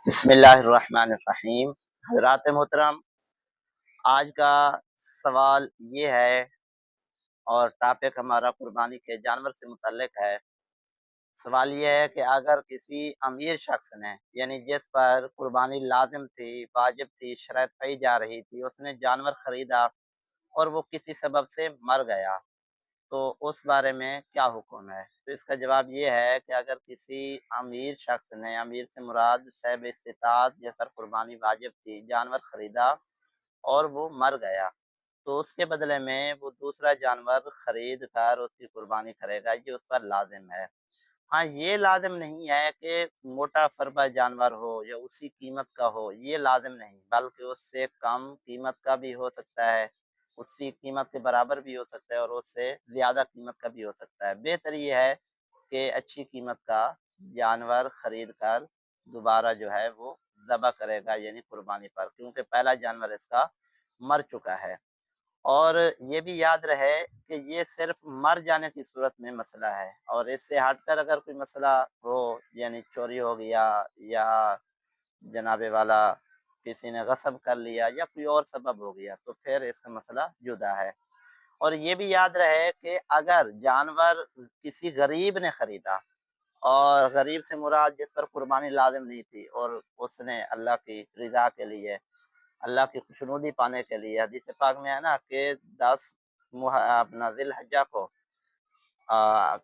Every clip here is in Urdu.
بسم اللہ الرحمن الرحیم۔ حضرات محترم، آج کا سوال یہ ہے اور ٹاپک ہمارا قربانی کے جانور سے متعلق ہے۔ سوال یہ ہے کہ اگر کسی امیر شخص نے یعنی جس پر قربانی لازم تھی، واجب تھی، شرعیت پائی جا رہی تھی، اس نے جانور خریدا اور وہ کسی سبب سے مر گیا تو اس بارے میں کیا حکم ہے؟ تو اس کا جواب یہ ہے کہ اگر کسی امیر شخص نے، امیر سے مراد صاحب استطاعت جس پر قربانی واجب تھی، جانور خریدا اور وہ مر گیا تو اس کے بدلے میں وہ دوسرا جانور خرید کر اس کی قربانی کرے گا، یہ اس پر لازم ہے۔ ہاں، یہ لازم نہیں ہے کہ موٹا فربا جانور ہو یا اسی قیمت کا ہو، یہ لازم نہیں، بلکہ اس سے کم قیمت کا بھی ہو سکتا ہے، اسی قیمت کے برابر بھی ہو سکتا ہے اور اس سے زیادہ قیمت کا بھی ہو سکتا ہے۔ بہتر یہ ہے کہ اچھی قیمت کا جانور خرید کر دوبارہ جو ہے وہ ذبح کرے گا، یعنی قربانی پر، کیونکہ پہلا جانور اس کا مر چکا ہے۔ اور یہ بھی یاد رہے کہ یہ صرف مر جانے کی صورت میں مسئلہ ہے، اور اس سے ہٹ کر اگر کوئی مسئلہ ہو، یعنی چوری ہو گیا یا جناب والا کسی نے غصب کر لیا یا کوئی اور سبب ہو گیا تو پھر اس کا مسئلہ جدا ہے۔ اور یہ بھی یاد رہے کہ اگر جانور کسی غریب نے خریدا، اور غریب سے مراد جس پر قربانی لازم نہیں تھی، اور اس نے اللہ کی رضا کے لیے، اللہ کی خوشنودی پانے کے لیے، حدیث پاک میں ہے نا کہ 10 اپنا ذی الحجہ کو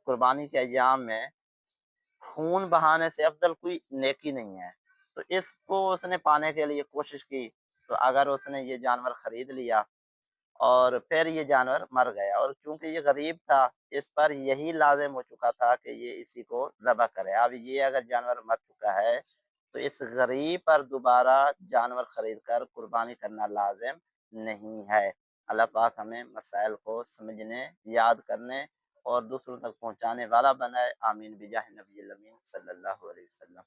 قربانی کے ایام میں خون بہانے سے افضل کوئی نیکی نہیں ہے، تو اس کو اس نے پانے کے لیے کوشش کی، تو اگر اس نے یہ جانور خرید لیا اور پھر یہ جانور مر گیا، اور چونکہ یہ غریب تھا، اس پر یہی لازم ہو چکا تھا کہ یہ اسی کو ذبح کرے، اب یہ اگر جانور مر چکا ہے تو اس غریب پر دوبارہ جانور خرید کر قربانی کرنا لازم نہیں ہے۔ اللہ پاک ہمیں مسائل کو سمجھنے، یاد کرنے اور دوسروں تک پہنچانے والا بنائے، آمین بجاہ نبی الامین صلی اللہ علیہ وسلم۔